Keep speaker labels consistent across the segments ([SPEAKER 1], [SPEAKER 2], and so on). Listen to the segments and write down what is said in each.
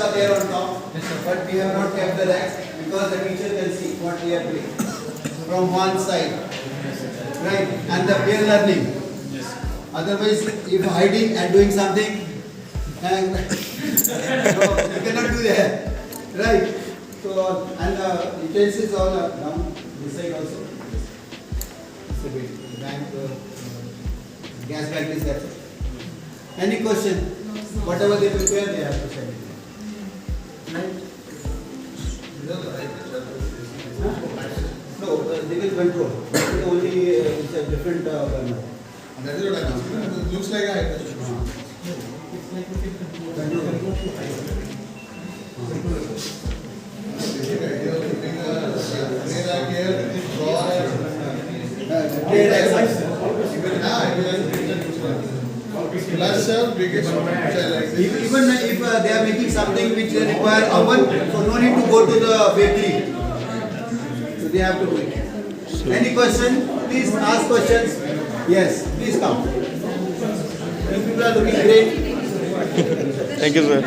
[SPEAKER 1] are there on top, but we have not kept the racks because the teacher can see what we are doing from one side, right? And the peer learning. Otherwise, if hiding and doing something, and so you cannot do that, right? So and the utensils all are down this side also. It's a bit bank, gas bag is there. Any question? Whatever they prepare, they have to send it. Right? No, they will control. Only it's a different burner.
[SPEAKER 2] That is what I know. It looks like a high pressure. Basic idea of putting a rack here, this drawer, plus biggest
[SPEAKER 1] even if they are making something which require oven, so no need to go to the bakery. So they have to do it. Any question? Please ask questions. Yes, please come. You people are looking great.
[SPEAKER 3] Thank you, sir.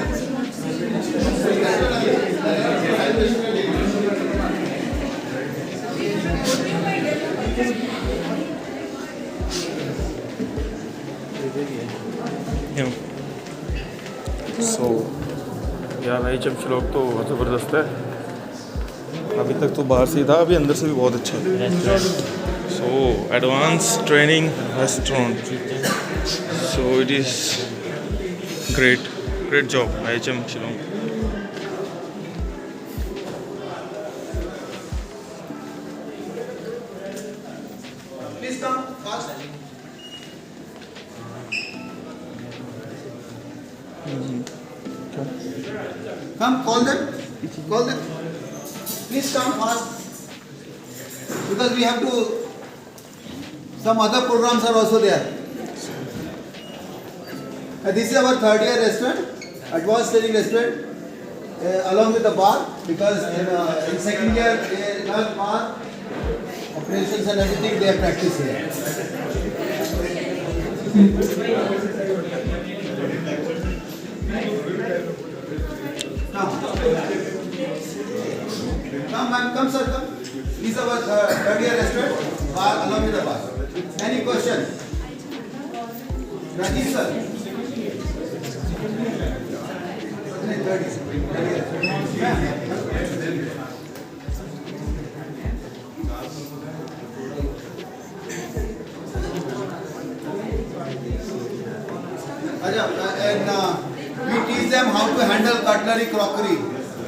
[SPEAKER 3] सो यार भाई चमच लोग तो ज़बरदस्त है. अभी तक तो बाहर से ही था, अभी अंदर से भी बहुत अच्छा है. So advance training restaurant. So it is great job IHM Shillong.
[SPEAKER 1] Please come fast. Come, call them. Call them. Please come fast. Because we have to. Some other programs are also there. This is our third year restaurant, advanced training restaurant, along with the bar. Because in second year they learn bar operations and everything. They have practice here. Come, ma'am, come, sir, come. This is our third year restaurant, bar along with the bar. Any question? Rajesh, sir. And we teach them how to handle cutlery, crockery.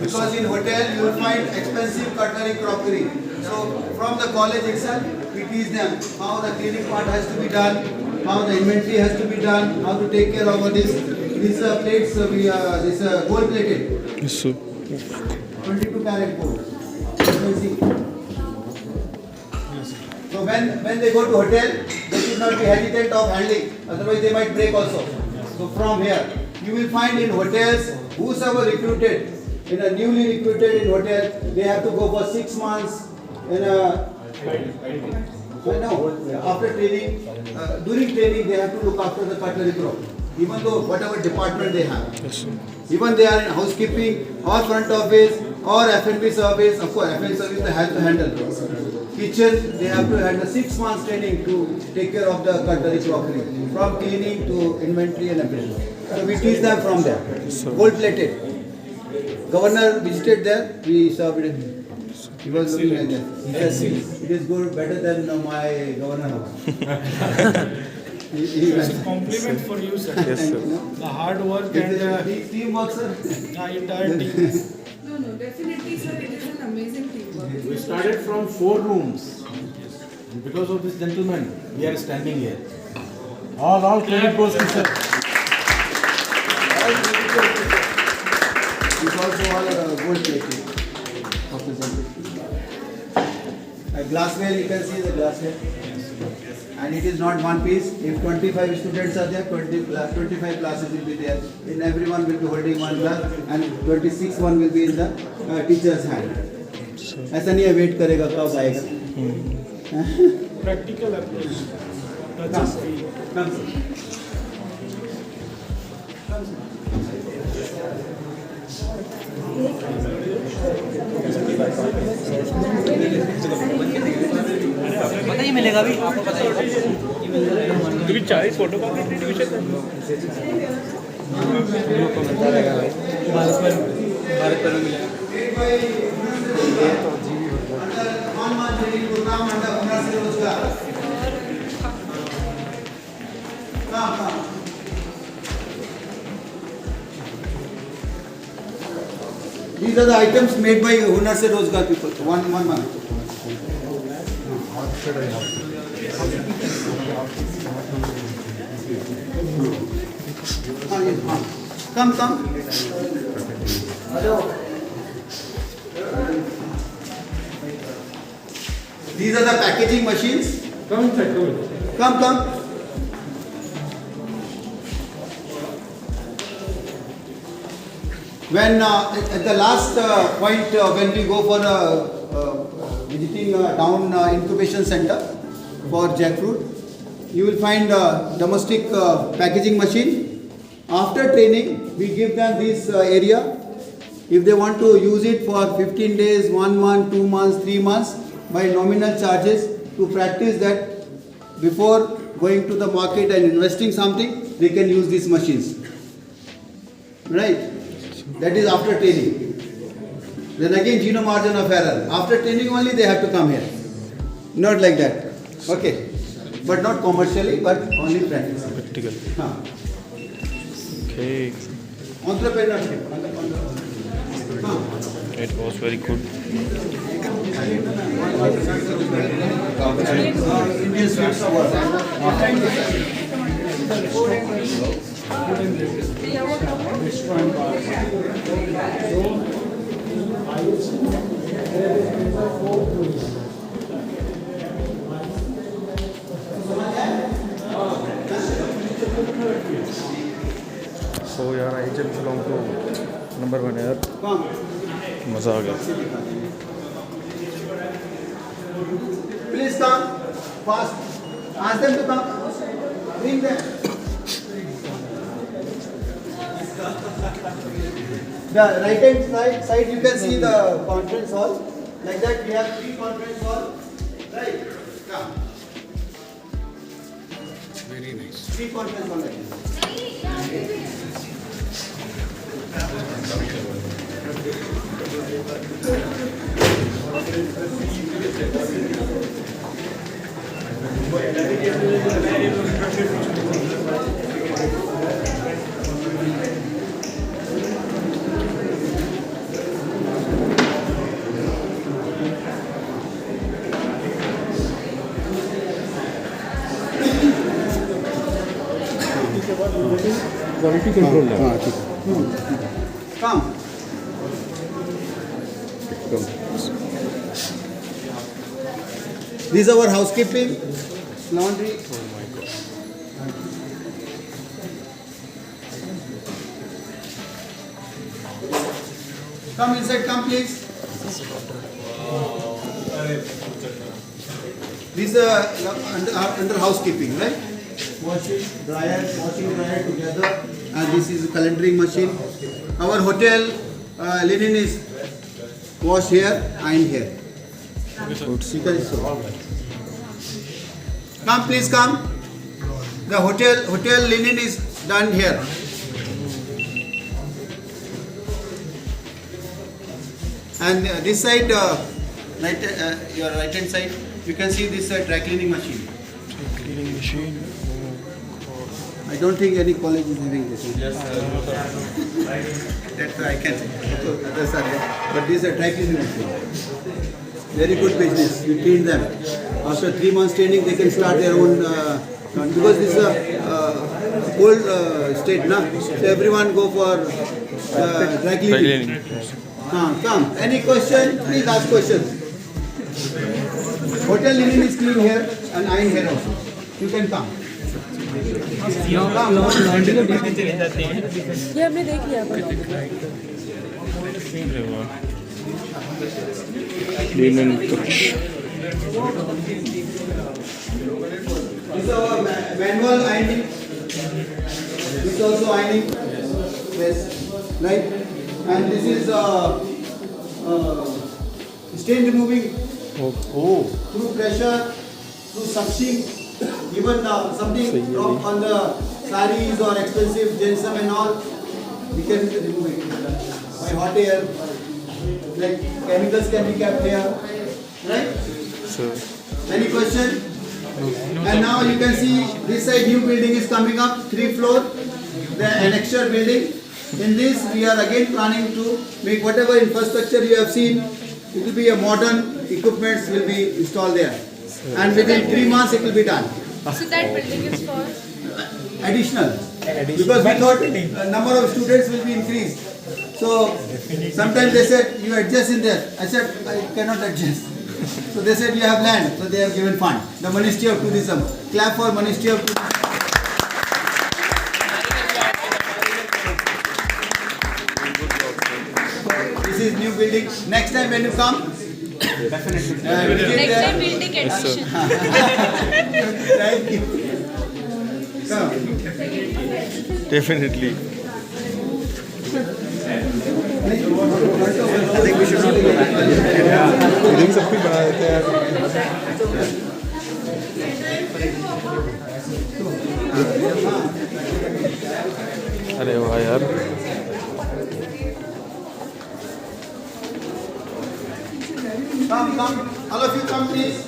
[SPEAKER 1] Because in hotel you will find expensive cutlery, crockery. So from the college itself, we teach them how the cleaning part has to be done, how the inventory has to be done, how to take care of all this. These plates, this gold plated.
[SPEAKER 3] Yes, sir.
[SPEAKER 1] 22 karat gold. You can see. So when they go to hotel, they should not be hesitant of handling, otherwise they might break also. So from here, you will find in hotels, whosoever recruited, in a newly recruited in hotel, they have to go for 6 months in a. After training, during training, they have to look after the cutlery crop. Even though whatever department they have.
[SPEAKER 3] Yes,
[SPEAKER 1] Even they are in housekeeping or front office or F&B service, of course F&B service they have to handle. Kitchen, they have to handle 6 months training to take care of the cutlery crockery. From cleaning to inventory and everything. So we teach them from there. Gold plated. Governor visited there, we served it. He was looking at that. He said, it is good, better than my governor house.
[SPEAKER 4] It's a compliment for you, sir.
[SPEAKER 3] yes, sir.
[SPEAKER 4] The hard work and
[SPEAKER 1] Teamwork, sir.
[SPEAKER 4] the entire team.
[SPEAKER 5] No, definitely, sir. It is an amazing teamwork.
[SPEAKER 6] We started from 4 rooms. Because of this gentleman, we are standing here. All credit goes to sir.
[SPEAKER 1] It's also all gold plated. Glassware, you can see the glassware. And it is not one piece. If 25 students are there, 25 glasses will be there. In everyone will be holding one glass, and 26 one will be in the teacher's hand. ऐसा नहीं है wait करेगा कब आएगा.
[SPEAKER 4] Practical approach.
[SPEAKER 1] Come.
[SPEAKER 7] पता ही मिलेगा अभी आपको पता ही
[SPEAKER 4] क्योंकि 40 फोटो कॉपी डिवीजन
[SPEAKER 7] भारत पर मिलेगा
[SPEAKER 1] हनुमान ट्रेनिंग प्रोग्राम अंडर हुनर से रोजगार काम These are the items made by Hunar Se Rozgar people. One month. Come. These are the packaging machines. Come. When at the last point when we go for visiting town incubation center for jackfruit, you will find domestic packaging machine. After training, we give them this area. If they want to use it for 15 days, 1 month, 2 months, 3 months, by nominal charges to practice that before going to the market and investing something, they can use these machines. Right? That is after training. Then again, zero margin of error. After training only they have to come here. Not like that. Okay. But not commercially, but only practice.
[SPEAKER 3] Practical. Okay.
[SPEAKER 1] Entrepreneurship.
[SPEAKER 3] It was very good.
[SPEAKER 1] Indian sweets award.
[SPEAKER 3] So यार Aizawl film तो number 1 है यार मज़ा आ गया
[SPEAKER 1] Please come fast. Ask them to come. Bring them. The right hand side you can see the conference hall. Like that we have 3 conference hall. Right. Come. Very nice. 3 conference hall like this.
[SPEAKER 6] Quality control
[SPEAKER 1] Come. These are our housekeeping, laundry.
[SPEAKER 3] Oh my god.
[SPEAKER 1] Come inside, come please. These are under housekeeping, right? Washing dryer together, and this is a calendaring machine. Our hotel linen is wash here, iron here. You can show. Come, please come. The hotel linen is done here. And this side, your right hand side, you can see this dry cleaning machine.
[SPEAKER 3] Cleaning machine.
[SPEAKER 1] I don't think any college is having this. Yes, that's why I can say. But this is a dry cleaning machine. Very good business. You train them. After 3 months training, they can start their own. Because this is a cold state, na? So everyone go for dry cleaning. Come. Any question? Please ask questions. Hotel linen is clean here and iron here also. You can come.
[SPEAKER 5] ये हमने देख लिया
[SPEAKER 3] Linen touch.
[SPEAKER 1] This is our manual ironing. This is also ironing. Yes. Right. And this is stain removing
[SPEAKER 3] Oh.
[SPEAKER 1] through pressure, through suctioning, even something drop on the saris or expensive gengsam and all, we can remove it by hot air. Like chemicals can be kept here, right?
[SPEAKER 3] So,
[SPEAKER 1] Any question? And now you can see this side new building is coming up, 3 floor, the annexure building. In this we are again planning to make whatever infrastructure you have seen, it will be a modern equipments will be installed there. And within 3 months it will be done.
[SPEAKER 5] So that building is for?
[SPEAKER 1] Additional. Because we thought number of students will be increased. So sometimes they said you adjust in there. I said I cannot adjust. So they said you have land. So they have given fund. The Ministry of Tourism. Clap for Ministry of Tourism. This is new building. Next time when you come, definitely.
[SPEAKER 5] Next time we'll take admission.
[SPEAKER 1] Thank you. Come.
[SPEAKER 3] definitely. अरे वाह यार.
[SPEAKER 1] Come. All of you come please.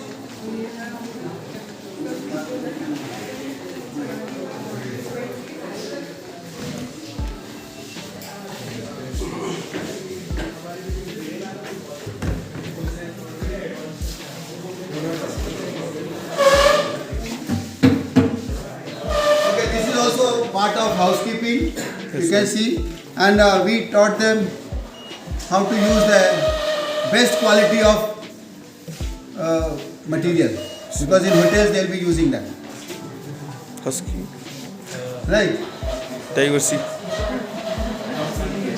[SPEAKER 1] Okay, this is also part of housekeeping. You can see, and we taught them how to use the best quality of material, because in hotels they'll be using that,
[SPEAKER 3] Husky.
[SPEAKER 1] right?
[SPEAKER 3] Diversity.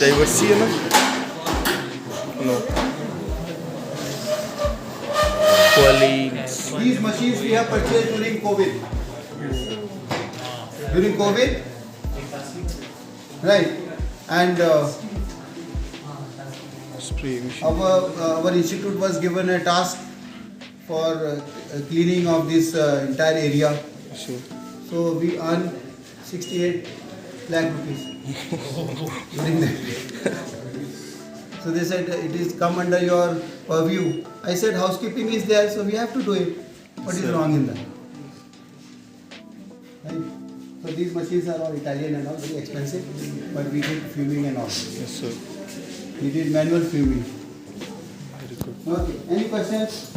[SPEAKER 3] Diversity है ना? No. Colleagues.
[SPEAKER 1] These machines we have purchased during COVID. During COVID, right? And
[SPEAKER 3] Spray machine.
[SPEAKER 1] our institute was given a task for cleaning of this entire area.
[SPEAKER 3] Sure.
[SPEAKER 1] So we earn 68 lakh rupees during that. So they said it is come under your purview. I said housekeeping is there, so we have to do it. What is wrong in that? Right? So these machines are all Italian and all, very expensive, but we did fuming and all.
[SPEAKER 3] Yes, sir.
[SPEAKER 1] We did manual fuming.
[SPEAKER 3] Very good.
[SPEAKER 1] Okay, any questions?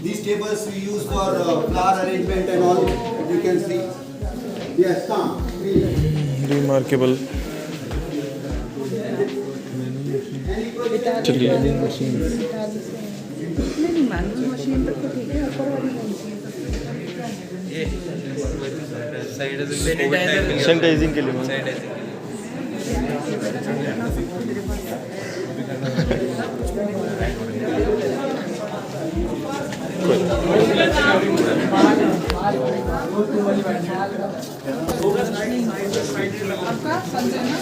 [SPEAKER 1] These tables we use for flower arrangement and all, you can see. Yes, come, please.
[SPEAKER 3] Remarkable. चलिए.
[SPEAKER 5] नहीं manual machine तक तो ठीक है, ऊपर वाली कौन सी है?
[SPEAKER 3] सैनिटाइजिंग के लिए.
[SPEAKER 5] आपका संजय ना?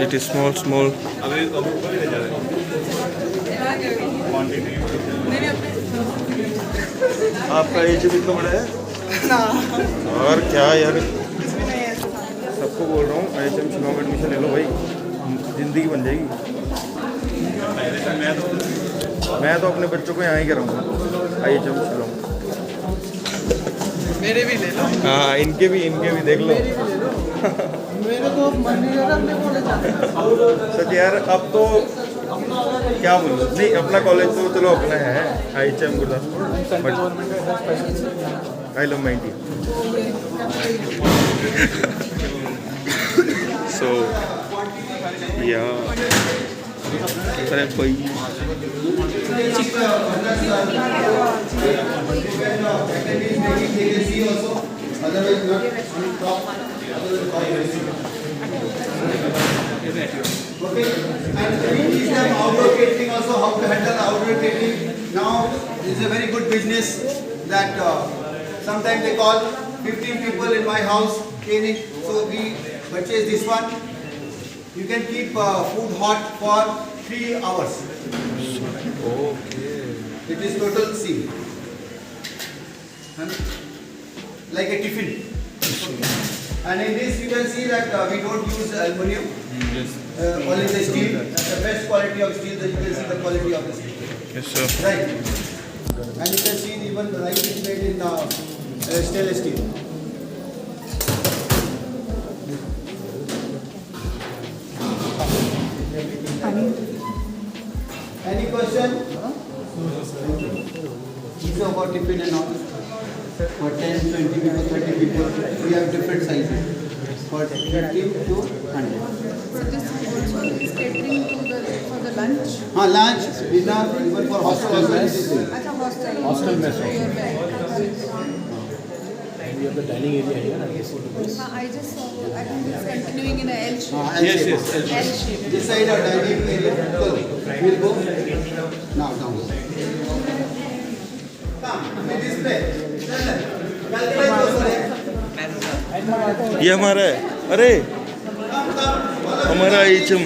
[SPEAKER 3] It is small.
[SPEAKER 5] नहीं अपने
[SPEAKER 3] आपका एज भी इतना बड़ा है? और क्या यार, सबको बोल रहा हूँ IHM शिलोंग एडमिशन ले लो भाई, जिंदगी बन जाएगी. मैं तो अपने बच्चों को यहाँ ही कराऊंगा IHM शिलोंग.
[SPEAKER 7] मेरे भी ले लो.
[SPEAKER 3] हाँ, इनके भी देख लो.
[SPEAKER 7] मेरे तो मन नहीं कर रहा अपने कॉलेज जाने का.
[SPEAKER 3] सच यार, अब तो क्या बोलूँ, नहीं अपना कॉलेज तो चलो अपना है IHM Gurdaspur, but I love my team. So yeah अरे भाई
[SPEAKER 1] Otherwise not on top. Okay, and we teach them outdoor catering also, how to handle outdoor catering. Now this is a very good business that sometimes they call 15 people in my house catering. So we purchase this one You can keep food hot for 3 hours.
[SPEAKER 3] Okay.
[SPEAKER 1] It is total seal. Like a tiffin. And in this you can see that we don't use aluminum.
[SPEAKER 3] Yes.
[SPEAKER 1] Only the steel. The best quality of steel, that you can see the quality of the steel.
[SPEAKER 3] Yes, sir.
[SPEAKER 1] Right. And you can see even the rice is made in stainless steel. Any question? These are about tiffin and all. For 10, 20 people, 30 people, we have different sizes. For 50 to 100.
[SPEAKER 5] So this also is catering to for the lunch.
[SPEAKER 1] Lunch, dinner, even for hostel also it is there.
[SPEAKER 5] Acha hostel.
[SPEAKER 6] Hostel mess
[SPEAKER 5] So your bag.
[SPEAKER 6] We have the dining area here and this is
[SPEAKER 5] I just saw. I think it's continuing in a L shape.
[SPEAKER 1] L shape.
[SPEAKER 5] L shape.
[SPEAKER 1] This side of dining area. So, we'll go now down. Come, we display. Calculate those names.
[SPEAKER 3] ये हमारा है. अरे हमारा HM.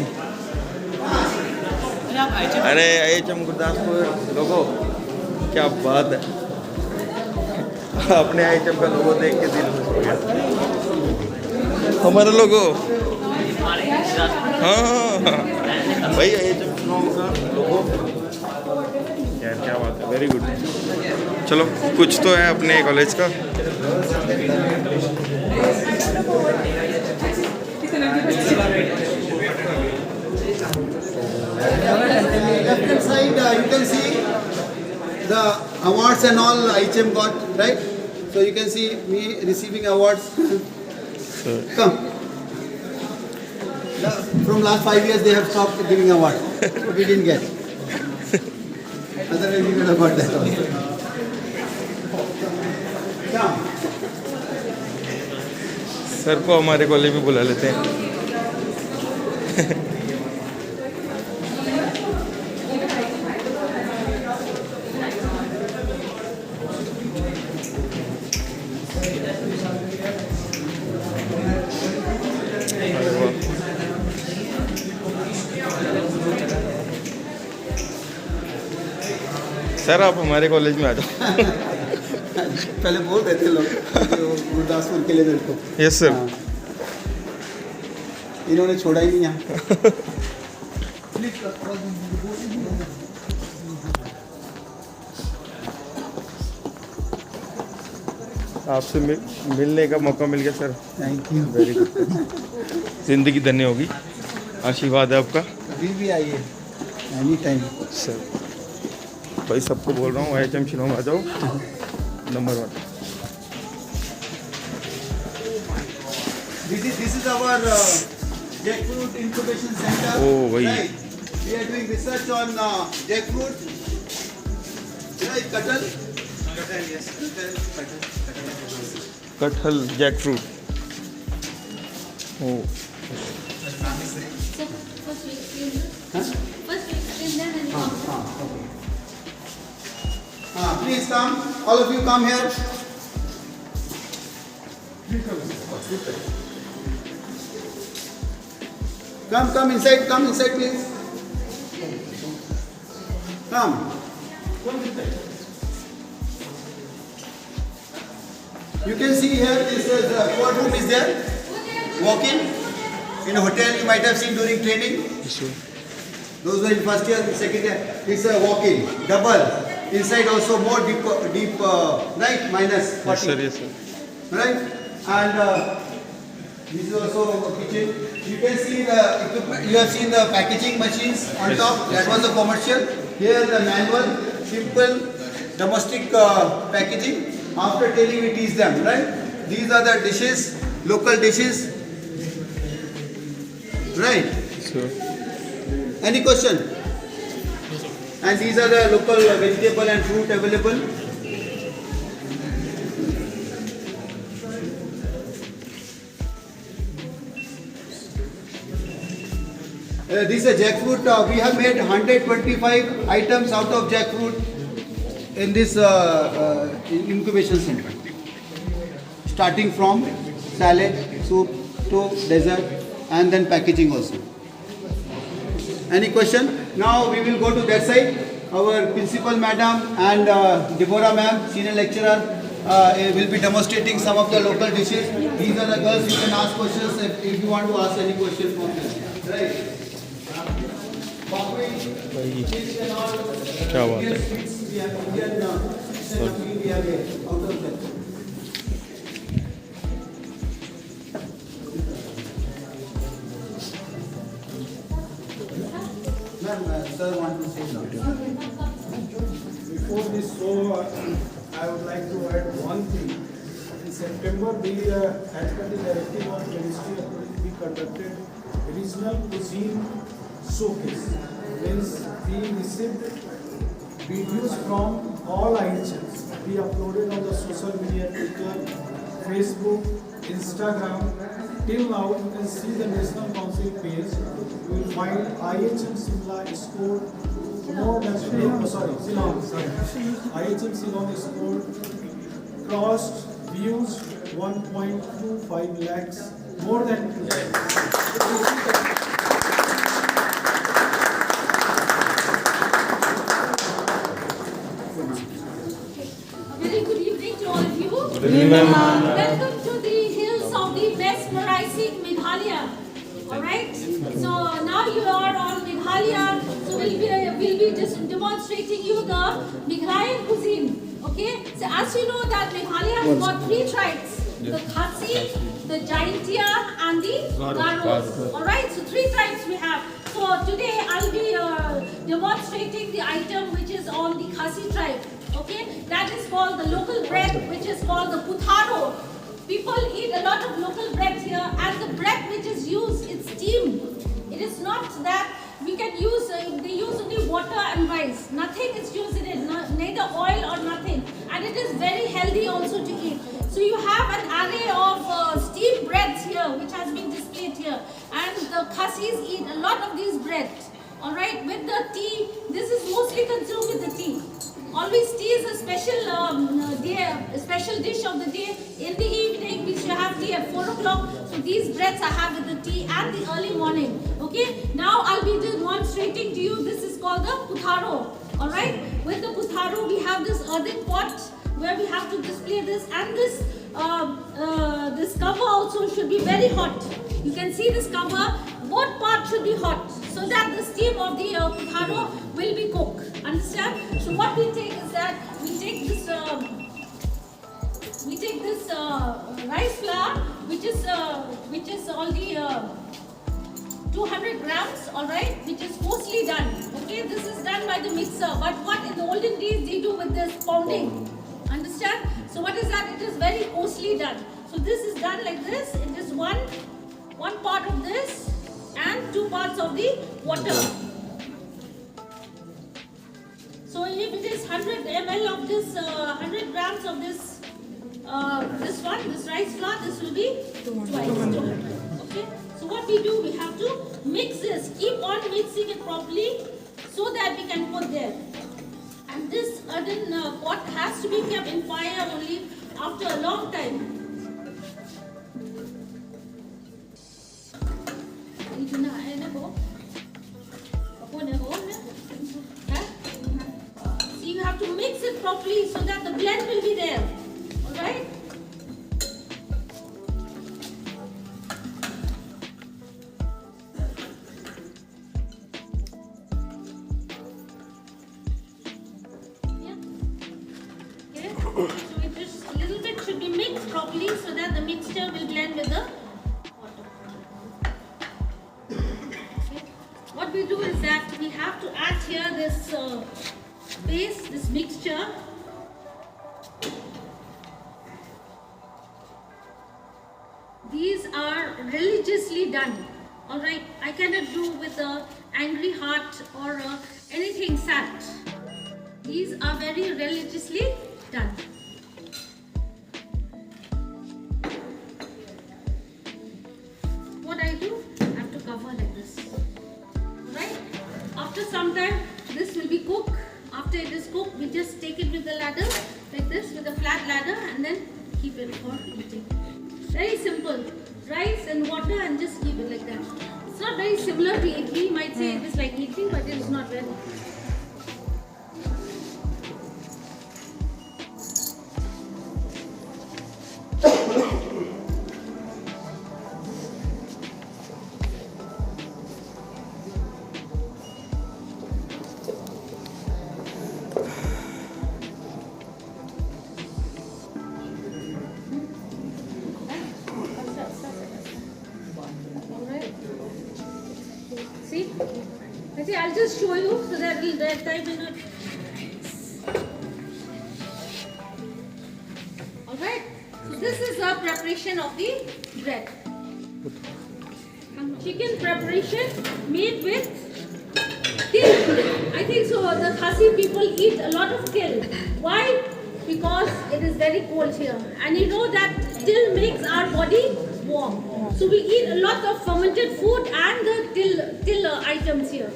[SPEAKER 3] अरे HM Gurdaspur लोगो, क्या बात है. अपने HM का लोगो देख के दिल खुश हो गया. हमारा लोगो. हाँ भाई HM का लोगो. यार क्या बात है. Very good. चलो कुछ तो है अपने कॉलेज का.
[SPEAKER 1] Left hand side, you can see the awards and all HM got, right? So you can see me receiving awards. Come. From last 5 years they have stopped giving awards. We didn't get. Otherwise we would have got that also. Come.
[SPEAKER 3] Sir को हमारे college में बुला लेते हैं. Sir आप हमारे college में आ जाओ.
[SPEAKER 1] पहले बोल देते लोग गुरदासपुर के लिए मेरे को.
[SPEAKER 3] Yes sir.
[SPEAKER 1] हाँ. इन्होंने छोड़ा ही नहीं यहाँ.
[SPEAKER 3] आपसे मिलने का मौका मिल गया sir.
[SPEAKER 1] Thank you.
[SPEAKER 3] Very good. जिंदगी धन्य होगी. आशीर्वाद है आपका.
[SPEAKER 1] अभी भी आइए एनी टाइम.
[SPEAKER 3] सर भाई सबको बोल रहा हूँ HM शिलोंग आ जाओ. Number 1.
[SPEAKER 1] This is our jackfruit incubation center.
[SPEAKER 3] Oh, why?
[SPEAKER 1] Right. We are doing research on jackfruit. Right, katal. Katal, yes. Katal.
[SPEAKER 3] Kathal jack fruit. Oh
[SPEAKER 1] Please come. All of you come here. Come inside. Come inside, please. Come. You can see here, this is courtroom is there. Walk in. In a hotel, you might have seen during training. Those were in first year, second year. It's a walk-in, double. Inside also more deep, right? Minus 40.
[SPEAKER 3] Yes sir, yes sir.
[SPEAKER 1] Right? And this is also a kitchen. You can see the equipment. You have seen the packaging machines on top. That was the commercial. Here the manual, simple domestic packaging. After telling we teach them, right? These are the dishes, local dishes. Right?
[SPEAKER 3] Sure.
[SPEAKER 1] Any question? And these are the local vegetable and fruit available. This is a jackfruit. We have made 125 items out of jackfruit in this incubation center. Starting from salad, soup to dessert and then packaging also. Any question? Now we will go to that side. Our principal madam and Deborah ma'am, senior lecturer, will be demonstrating some of the local dishes. These are the girls, you can ask questions if you want to ask any question from them. Right?
[SPEAKER 3] क्या बात है
[SPEAKER 1] Sir, want to say something?
[SPEAKER 8] Before this show, I would like to add one thing. In September, we, as per the directive of Ministry of Tourism, we conducted regional cuisine showcase. Means we received videos from all IHMs. We uploaded on the social media, Twitter, Facebook, Instagram. Till now, you can see the National Council page. You will find IHM Simla scored more than Shillong. IHM Shillong scored crossed views 1.25 lakhs, more than 2 lakhs.
[SPEAKER 9] Very good evening to all of you.
[SPEAKER 3] Good evening, ma'am.
[SPEAKER 9] Welcome to the hills of the mesmerizing Meghalaya. All right. So now you are on Meghalaya. So we'll be just demonstrating you the Meghalayan cuisine. Okay. So as you know that Meghalaya has got 3 tribes: the Khasi, the Jaintia, and the Garos. All right. So 3 tribes we have. So today I'll be demonstrating the item which is on the Khasi tribe. Okay, that is called the local bread, which is called the putharo. People eat a lot of local bread here, and the bread which is used is steamed. It is not that we can use, they use only water and rice. Nothing is used in it, neither oil or nothing. And it is very healthy also to eat. So you have an array of steamed breads here, which has been displayed here. And the Khasis eat a lot of these breads. Alright, with the tea, this is mostly consumed with the tea. Always tea is a special special dish of the day. In the evening, we should have tea at 4 o'clock. So these breads I have with the tea and the early morning. Okay. Now I'll be demonstrating to you. This is called the putharo. All right. With the putharo, we have this earthen pot where we have to display this, and this cover also should be very hot. You can see this cover. Both parts should be hot so that the steam of the putharo will be cooked. Understand? So what we take is that we take this rice flour, which is all the 200 grams, all right, which is coarsely done. Okay, this is done by the mixer. But what in the olden days they do with this pounding? Understand? So what is that? It is very coarsely done. So this is done like this. It is one part of this and 2 parts of the water. So if it is 100 ml of this, 100 grams of this rice flour, this will be twice. Okay. So what we do, we have to mix this. Keep on mixing it properly so that we can put there. And this earthen pot has to be kept in fire only after a long time. So you have to mix it properly so that the blend will be there. Alright? Yeah. Okay. So it just a little bit should be mixed properly so that the mixture will blend with the water. Okay. What we do is that we have to add here this base, this mixture. These are religiously done. Alright, I cannot do with a angry heart or anything sad. These are very religiously done. What I do, I have to cover like this. Alright, after some time, this will be cooked. After it is cooked, we just take it with the ladder, like this, with a flat ladder, and then keep it for eating. Very simple. Rice and water and just keep it like that. It's not very similar to idli. My might say it is like eating, but it is not very. Alright. See? Okay, I'll just show you so that that time will not. Alright. So this is the preparation of the bread. Chicken preparation made with til. I think so the Khasi people eat a lot of til. Why? Because it is very cold here. And you know that til makes our body warm. So we eat a lot of fermented food and the till items here.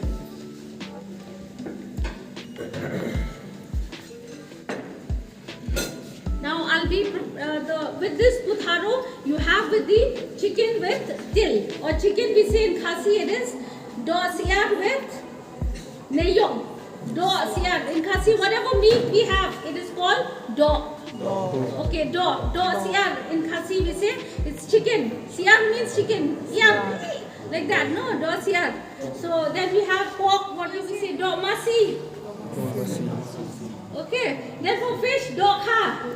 [SPEAKER 9] Now I'll be with this putharo you have with the chicken with till, or chicken we say in Khasi it is do siar with neyom. Do siar in Khasi, whatever meat we have it is called do. Okay, do siar in Khasi we say it's chicken. Siar means chicken. Siar like that, no? Do siar. So then we have pork. What do we say? Do masi. Okay. Then for fish, dokha.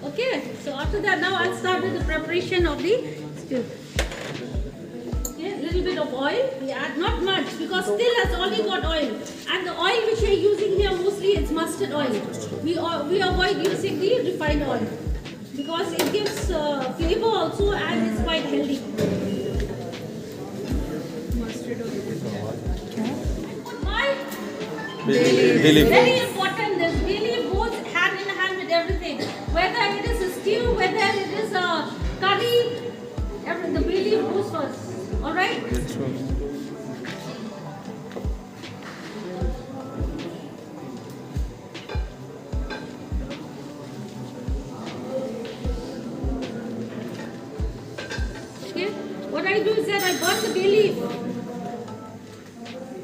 [SPEAKER 9] Okay. So after that, now I'll start with the preparation of the stew. Okay. A little bit of oil. We add not much because still has already got oil. And the oil which we are using here mostly it's mustard oil. We avoid using the refined oil because it gives flavor also and it's quite healthy. Mustard oil. Very important. This really goes hand in hand with everything. Whether it is a stew, whether it is a curry, the bay leaf goes first. All right. Okay. What I do is that I burn the bay leaf.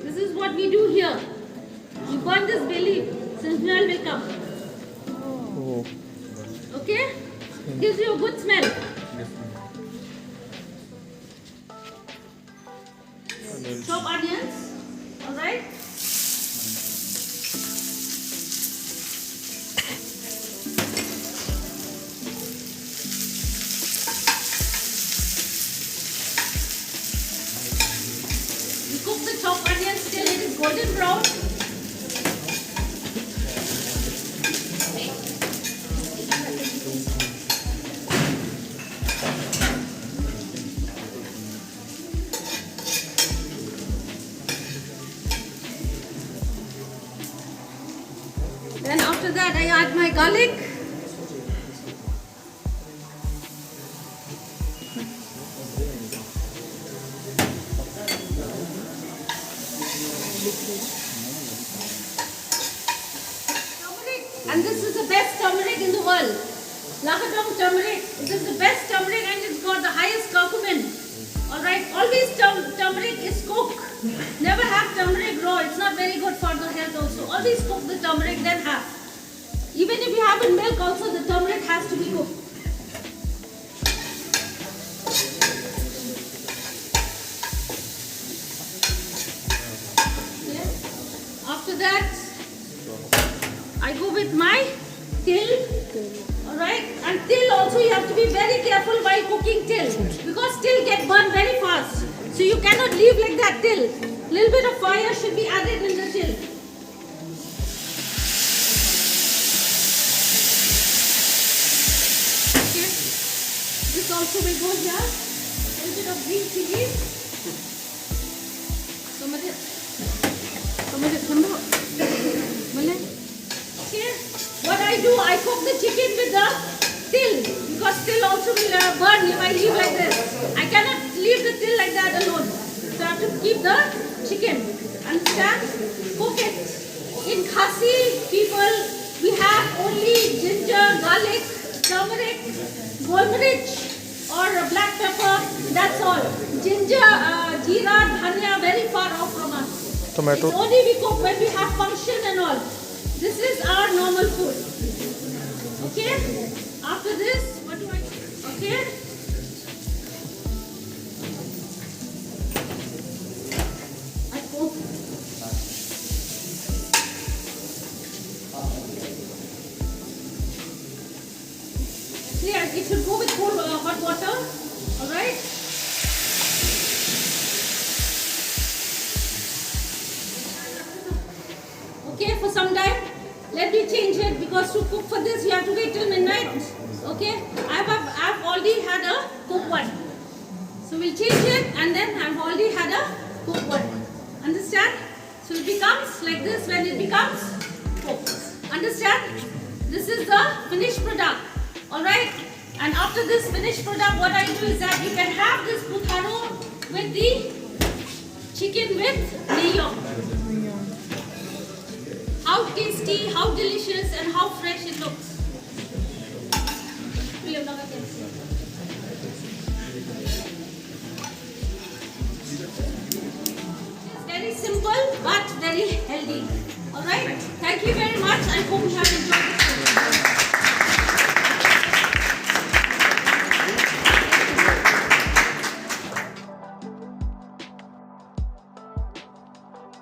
[SPEAKER 9] This is what we do here. You burn this bay leaf, so smell will come. Okay? Gives you a good smell. Chop onions. Alright? You cook the chopped onions till it is golden brown. Then after that I add my garlic. Turmeric, and this is the best turmeric in the world. Lahadam turmeric. It is the best turmeric and it's got the highest curcumin. Alright, always turmeric is cooked. Never have turmeric raw. It's not very good for the health also. Always cook the turmeric, then have. Even if you have in milk also, the turmeric has to be cooked. Okay. After that, I go with my till. Alright, and till also you have to be very careful while cooking till, because till get burned very fast. So you cannot leave like that till. Little bit of fire should be added in the till. Okay, this also will go here. Little bit of green chili. Okay, what I do, I cook the chicken with the till, because till also will burn if I leave like this. I cannot leave the till like that alone. So I have to keep the chicken. Understand? Cook it. In Khasi people, we have only ginger, garlic, turmeric, golmarich or black pepper. That's all. Ginger, jeera
[SPEAKER 3] Tomato.
[SPEAKER 9] It's only we cook when we have function and all. This is our normal food. Okay? After this, what do I do? Okay? I cook. Clear. It should go with cold hot water. Alright? Okay, for some time. Let me change it because to cook for this you have to wait till midnight. Okay? I've already had a cook one. So we'll change it and then I've already had a cook one. Understand? So it becomes like this when it becomes cooked. Understand? This is the finished product. Alright? And after this finished product, what I do is that you can have this putharo with the chicken with niyong. How tasty, how delicious, and how fresh it looks. It's very simple but very healthy. Alright? Thank you very much. I hope you have enjoyed it.